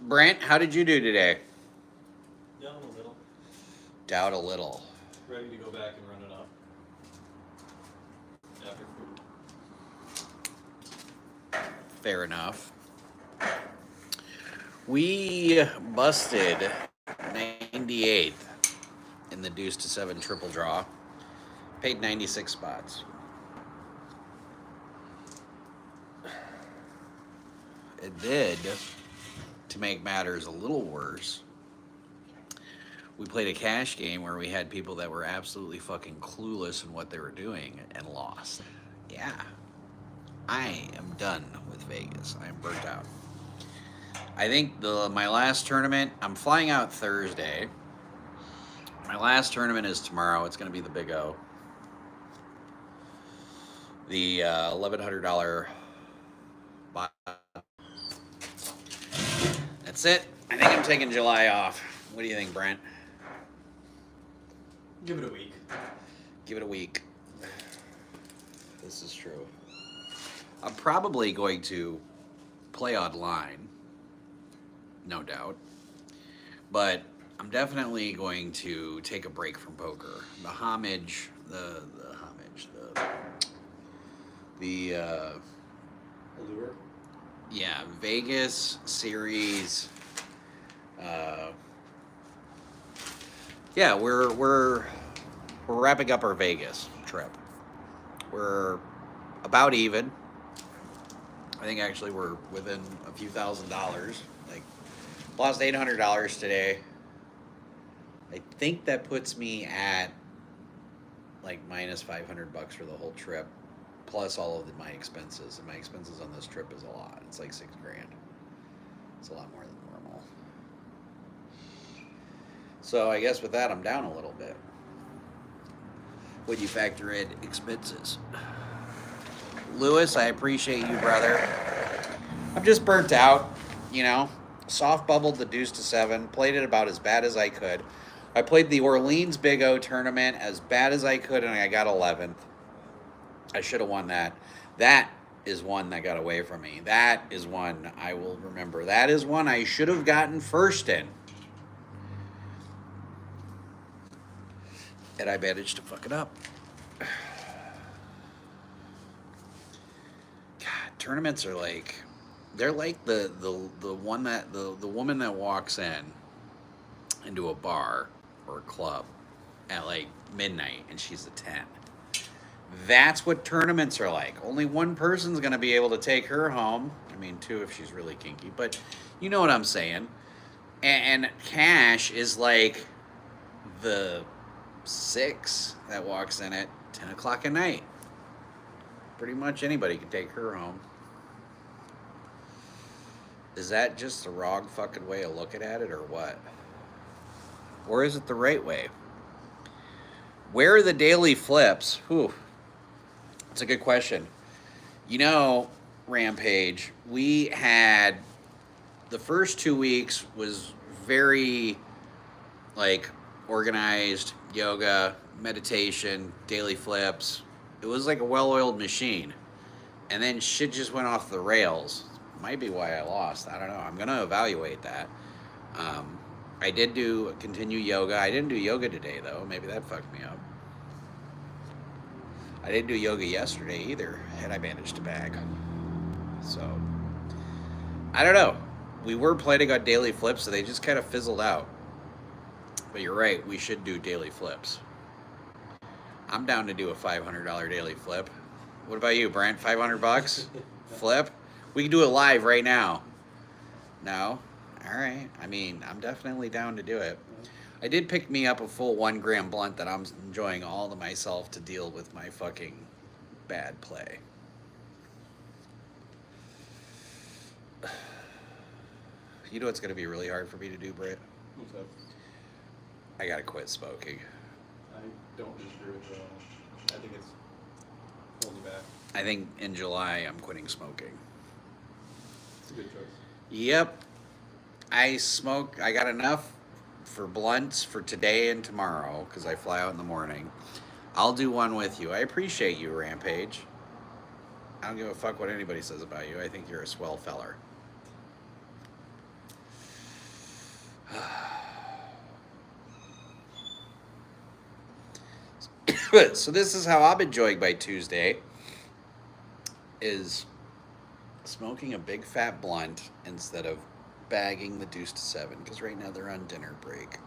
Brent, how did you do today? Down a little. Doubt a little. Ready to go back and run it up after food. Fair enough. We busted 98th in the deuce to 7 triple draw. Paid 96 spots. It did, to make matters a little worse, we played a cash game where we had people that were absolutely fucking clueless in what they were doing and lost. Yeah. I am done with Vegas. I am burnt out. I think my last tournament, I'm flying out Thursday. My last tournament is tomorrow. It's going to be the Big O. The $1,100 bot. That's it. I think I'm taking July off. What do you think, Brent? Give it a week. Give it a week. This is true. I'm probably going to play online, no doubt. But I'm definitely going to take a break from poker. The homage, the Allure. yeah, Vegas series. Yeah, we're wrapping up our Vegas trip. We're about even. I think actually we're within a few $1,000s. Like lost $800 today. I think that puts me at like minus $500 for the whole trip, plus all of my expenses. And my expenses on this trip is a lot. It's like $6 grand. It's a lot more than normal. So I guess with that, I'm down a little bit. When you factor in expenses. Lewis, I appreciate you, brother. I'm just burnt out, you know. Soft bubbled the deuce to 7, played it about as bad as I could. I played the Orleans Big O tournament as bad as I could, and I got 11th. I should have won that. That is one that got away from me. That is one I will remember. That is one I should have gotten first in. And I managed to fuck it up. God, tournaments are like, they're like the one that the woman that walks into a bar or a club at like midnight and she's a 10. That's what tournaments are like. Only one person's gonna be able to take her home. I mean, two if she's really kinky, but you know what I'm saying. And cash is like the 6 that walks in at 10 o'clock at night. Pretty much anybody can take her home. Is that just the wrong fucking way of looking at it or what? Or is it the right way? Where are the daily flips? Whew. It's a good question. You know, Rampage, we had the first 2 weeks was very like organized, yoga, meditation, daily flips. It was like a well-oiled machine. And then shit just went off the rails. Might be why I lost. I don't know. I'm going to evaluate that. I did continue yoga. I didn't do yoga today, though. Maybe that fucked me up. I didn't do yoga yesterday either, and I managed to bag. So, I don't know. We were planning on daily flips, so they just kind of fizzled out. But you're right. We should do daily flips. I'm down to do a $500 daily flip. What about you, Brent? $500 flip? We can do it live right now. No? All right. I mean, I'm definitely down to do it. I did pick me up a full 1 gram blunt that I'm enjoying all to myself to deal with my fucking bad play. You know what's going to be really hard for me to do, Britt? What's that? I got to quit smoking. I don't disagree with that. I think it's holding you back. I think in July I'm quitting smoking. It's a good choice. Yep. I got enough for blunts for today and tomorrow because I fly out in the morning. I'll do one with you. I appreciate you, Rampage. I don't give a fuck what anybody says about you. I think you're a swell feller. So this is how I'm enjoying my Tuesday, is smoking a big fat blunt instead of bagging the Deuce to 7, because right now they're on dinner break.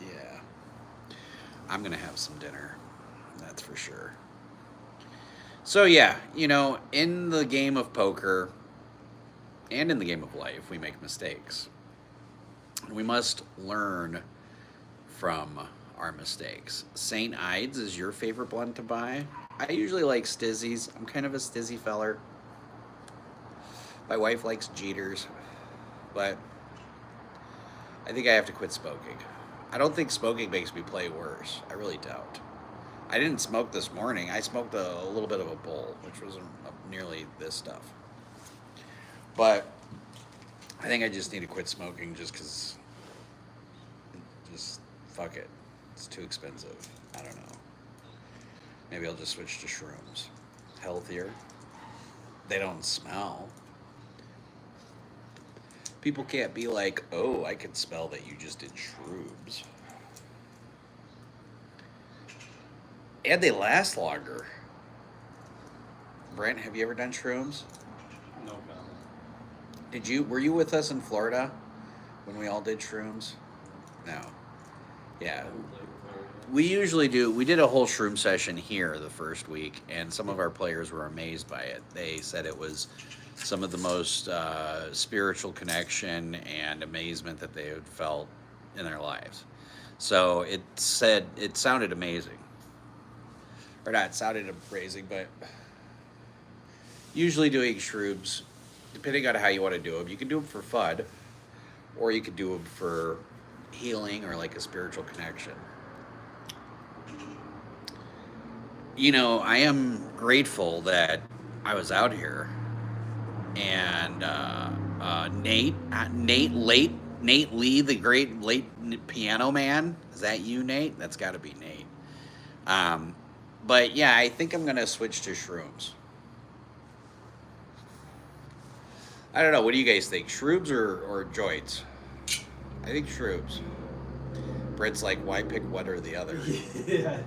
Yeah. I'm going to have some dinner. That's for sure. So yeah, in the game of poker and in the game of life, we make mistakes. And we must learn from our mistakes. St. Ides is your favorite blunt to buy? I usually like Stizzies. I'm kind of a Stizzy feller. My wife likes Jeters, but I think I have to quit smoking. I don't think smoking makes me play worse. I really don't. I didn't smoke this morning. I smoked a little bit of a bowl, which wasn't nearly this stuff. But I think I just need to quit smoking just because, just fuck it. It's too expensive. I don't know. Maybe I'll just switch to shrooms. Healthier. They don't smell. People can't be like, oh, I can smell that you just did shrooms. And they last longer. Brent, have you ever done shrooms? No comment. Were you with us in Florida when we all did shrooms? No. Yeah. We usually do. We did a whole shroom session here the first week, and some of our players were amazed by it. They said it was some of the most spiritual connection and amazement that they had felt in their lives. So it sounded amazing. Or not, it sounded amazing, but usually doing shrooms, depending on how you want to do them, you can do them for fun, or you can do them for healing or like a spiritual connection. I am grateful that I was out here, and Nate Lee, the great late piano man. Is that you, Nate? That's got to be Nate. But yeah, I think I'm gonna switch to shrooms. I don't know. What do you guys think? Shrooms or joints? I think shrooms. Brent's like, why pick one or the other? Yeah.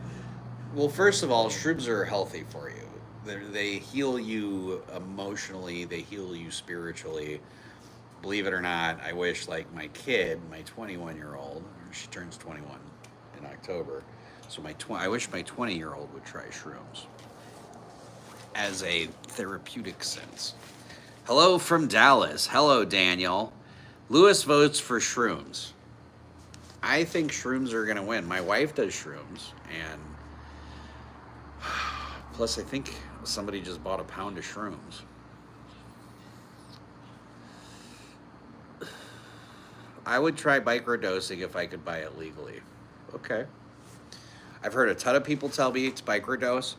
Well, first of all, shrooms are healthy for you. They heal you emotionally. They heal you spiritually. Believe it or not, I wish, like my kid, my 21-year-old, she turns 21 in October. So I wish my 20-year-old would try shrooms as a therapeutic sense. Hello from Dallas. Hello, Daniel. Lewis votes for shrooms. I think shrooms are going to win. My wife does shrooms, and plus I think somebody just bought a pound of shrooms. I would try microdosing if I could buy it legally. Okay. I've heard a ton of people tell me to microdose.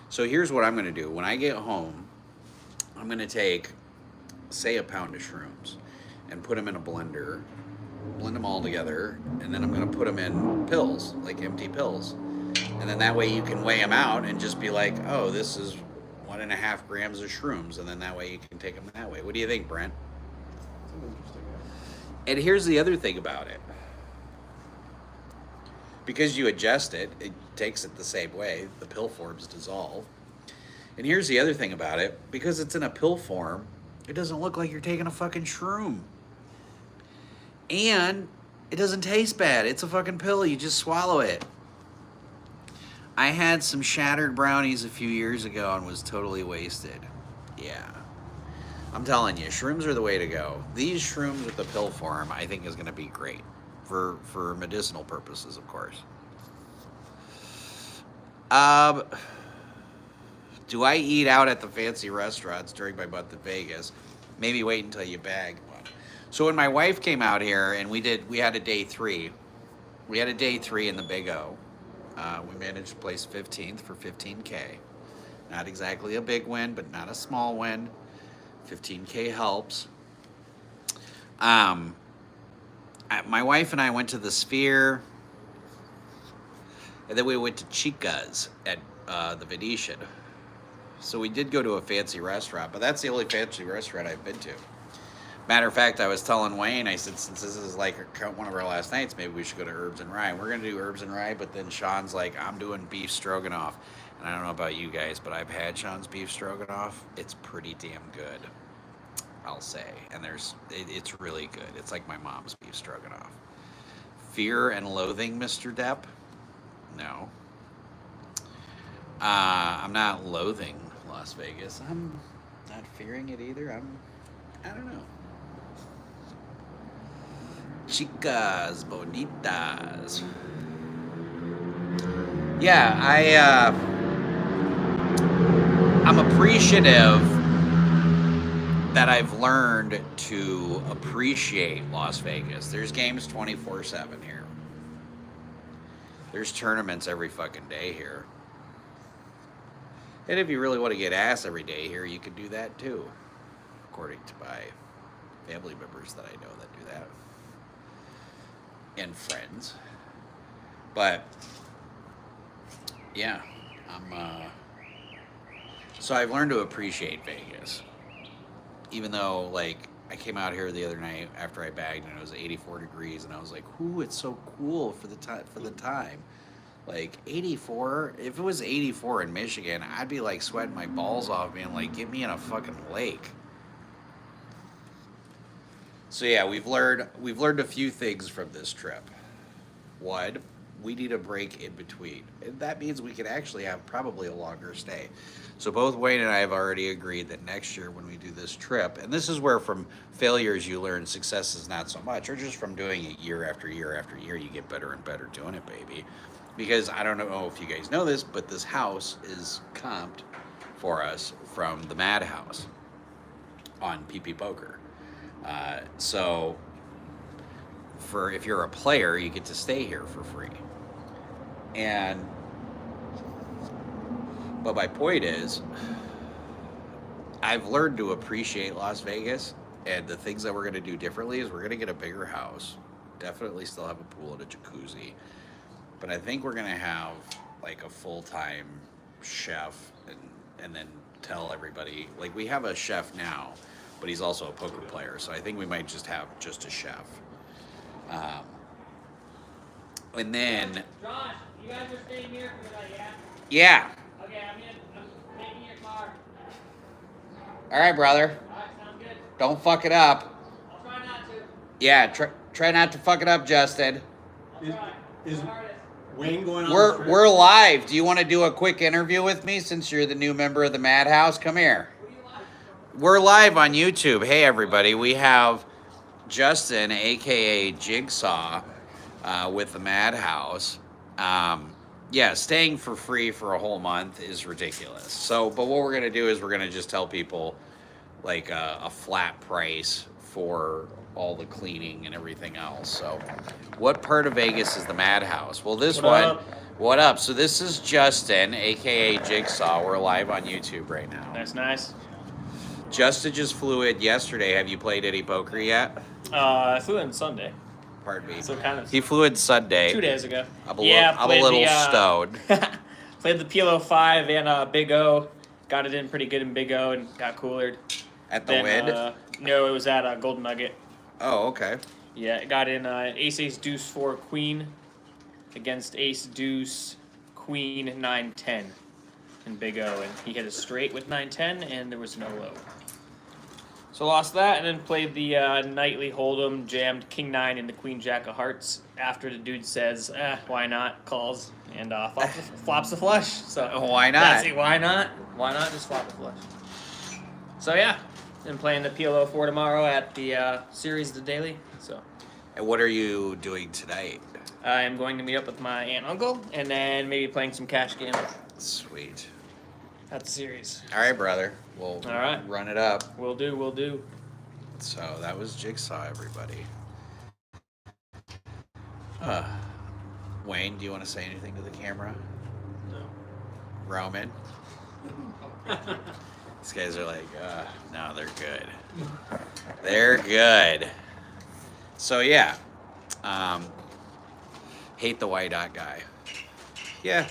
So here's what I'm going to do. When I get home, I'm going to take, say, a pound of shrooms and put them in a blender, blend them all together, and then I'm going to put them in pills, like empty pills. And then that way you can weigh them out and just be like, oh, this is 1.5 grams of shrooms. And then that way you can take them that way. What do you think, Brent? That's an interesting one. And here's the other thing about it. Because you adjust it, it takes it the same way. The pill forms dissolve. And here's the other thing about it. Because it's in a pill form, it doesn't look like you're taking a fucking shroom. And it doesn't taste bad. It's a fucking pill. You just swallow it. I had some shattered brownies a few years ago and was totally wasted. Yeah. I'm telling you, shrooms are the way to go. These shrooms with the pill form, I think, is going to be great. For medicinal purposes, of course. Do I eat out at the fancy restaurants during my month in Vegas? Maybe wait until you bag one. So when my wife came out here and we had a day 3. We had a day 3 in the Big O. We managed to place 15th for $15K. Not exactly a big win, but not a small win. $15K helps. My wife and I went to the Sphere, and then we went to Chica's at the Venetian. So we did go to a fancy restaurant, but that's the only fancy restaurant I've been to. Matter of fact, I was telling Wayne, I said, since this is like one of our last nights, maybe we should go to Herbs and Rye. We're going to do Herbs and Rye, but then Sean's like, I'm doing beef stroganoff. And I don't know about you guys, but I've had Sean's beef stroganoff. It's pretty damn good, I'll say. And it's really good. It's like my mom's beef stroganoff. Fear and loathing, Mr. Depp? No. I'm not loathing Las Vegas. I'm not fearing it either. I don't know. Chicas bonitas. Yeah, I'm appreciative that I've learned to appreciate Las Vegas. There's games 24/7 here. There's tournaments every fucking day here. And if you really want to get ass every day here, you can do that too, according to my family members that I know that do that. And friends. But yeah, so I've learned to appreciate Vegas. Even though, like, I came out here the other night after I bagged and it was 84 degrees and I was like, ooh, it's so cool for the time. Like 84, if it was 84 in Michigan, I'd be like sweating my balls off being like, get me in a fucking lake. So yeah, we've learned a few things from this trip. One, we need a break in between. And that means we could actually have probably a longer stay. So both Wayne and I have already agreed that next year when we do this trip, and this is where from failures you learn success is not so much, or just from doing it year after year after year, you get better and better doing it, baby. Because I don't know if you guys know this, but this house is comped for us from the Madhouse on PP Poker. So if you're a player, you get to stay here for free. But my point is, I've learned to appreciate Las Vegas, and the things that we're going to do differently is we're going to get a bigger house, definitely still have a pool and a jacuzzi, but I think we're going to have like a full-time chef and then tell everybody, like we have a chef now, but he's also a poker player, so I think we might just have just a chef. And then... Josh, you guys are staying here for the night, yeah? Yeah. Okay, I'm taking your car. All right, brother. All right, sounds good. Don't fuck it up. I'll try not to. Yeah, try not to fuck it up, Justin. I'll try. Is My hardest. Wayne going on? the trip? We're live. Do you want to do a quick interview with me since you're the new member of the Madhouse? Come here. Who are you live? We're live on YouTube. Hey, everybody. We have Justin, a.k.a. Jigsaw, with the Madhouse. Yeah, staying for free for a whole month is ridiculous. So, but what we're going to do is we're going to just tell people, like, a flat price for all the cleaning and everything else. So, what part of Vegas is the Madhouse? Well, this What one... up? What up? So this is Justin, a.k.a. Jigsaw. We're live on YouTube right now. That's nice. Justin just flew in yesterday. Have you played any poker yet? I flew in Sunday, Pardon me. so kind of He flew in Sunday. 2 days ago. I'm a little stoned. Played the PLO 5 and Big O. Got it in pretty good in Big O and got coolered. At the Wind? No, it was at Golden Nugget. Oh, okay. Yeah, it got in Ace Ace Deuce 4 Queen against Ace Deuce Queen 9-10 in Big O, and he hit a straight with 9-10 and there was no low. So lost that and then played the nightly hold'em, jammed King 9 into Queen Jack of Hearts after the dude says, why not, calls, and flops the flush. So Why not? That's it, why not? Why not just flop the flush? So yeah, and playing the PLO 4 tomorrow at the series the daily. So And what are you doing tonight? I'm going to meet up with my aunt and uncle and then maybe playing some cash games Sweet. at the series. All right, brother. We'll All right. run it up. Will do. So that was Jigsaw, everybody. Wayne, do you want to say anything to the camera? No. Roman? These guys are like, no, they're good. They're good. So, yeah. Hate the white dot guy. Yeah,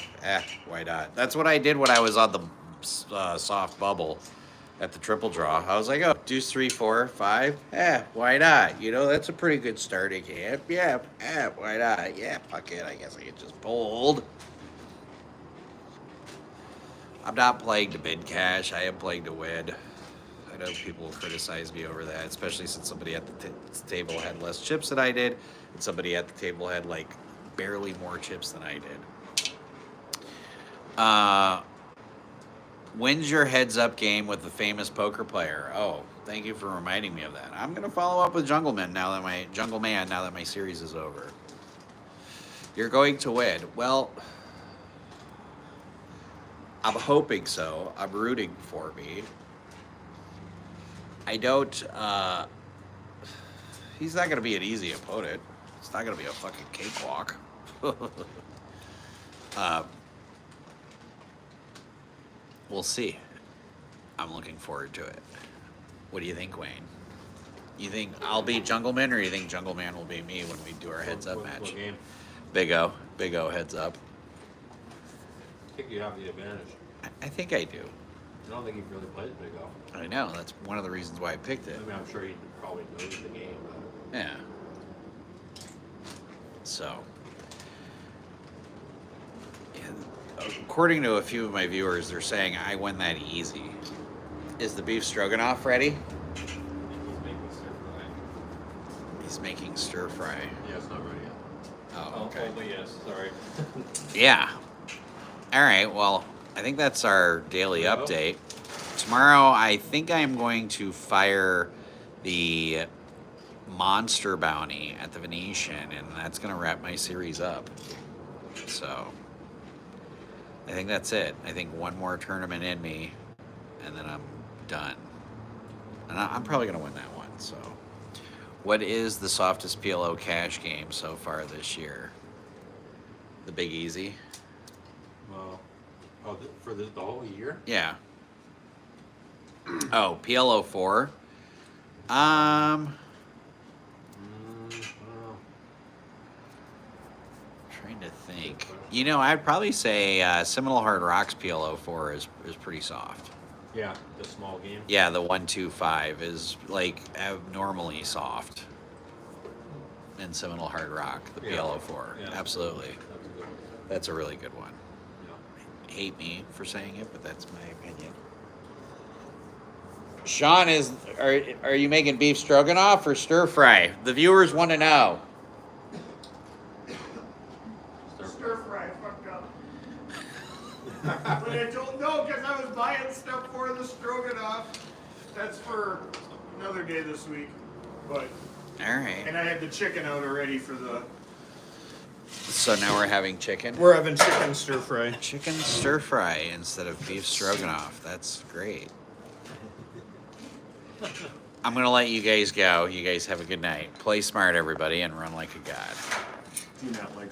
why not? That's what I did when I was on the soft bubble. at the triple draw. I was like, oh, deuce 3, 4, 5. Yeah, why not? You know, that's a pretty good starting hand. Yeah, why not? Yeah, fuck it. I guess I could just fold. I'm not playing to bid cash. I am playing to win. I know people will criticize me over that, especially since somebody at the table had less chips than I did, and somebody at the table had like barely more chips than I did. When's your heads up game with the famous poker player? Oh, thank you for reminding me of that. I'm gonna follow up with Jungle Man now that my series is over. You're going to win. Well, I'm hoping so. I'm rooting for me. I don't, he's not going to be an easy opponent. It's not going to be a fucking cakewalk. We'll see. I'm looking forward to it. What do you think, Wayne? You think I'll beat Jungleman, or you think Jungleman will beat me when we do our heads up match? What game? Big O heads up. I think you have the advantage. I think I do. I don't think you've really played Big O. I know, that's one of the reasons why I picked it. I mean, I'm sure he probably knows the game, but Yeah. So, and according to a few of my viewers, they're saying I win that easy. Is the beef stroganoff ready? he's making He's making stir stir fry. fry. Yeah, it's not ready yet. Oh, okay. Totally yes. Sorry. Yeah. All right. Well, I think that's our daily Yep. update. Tomorrow, I think I'm going to fire the monster bounty at the Venetian, and that's going to wrap my series up. So, I think that's it. I think one more tournament in me, and then I'm done. And I'm probably going to win that one. So, what is the softest PLO cash game so far this year? The Big Easy? Well, for the whole year? Yeah. Oh, PLO 4. I don't know. Trying to think. You know, I'd probably say Seminole Hard Rocks PLO 4 is pretty soft. Yeah, the small game. Yeah, the 125 is like abnormally soft. And Seminole Hard Rock, the Yeah. PLO 4. Yeah. Absolutely. That's a good one. That's a really good one. Yeah. Hate me for saying it, but that's my opinion. Sean, are you making beef stroganoff or stir fry? The viewers want to know. Stir fry fucked up. But I don't know because I was buying stuff for the stroganoff. That's for another day this week. But All right. and I had the chicken out already for the. So now we're having chicken. We're having chicken stir fry. Chicken stir fry instead of beef stroganoff. That's great. I'm going to let you guys go. You guys have a good night. Play smart, everybody, and run like a god. Do not like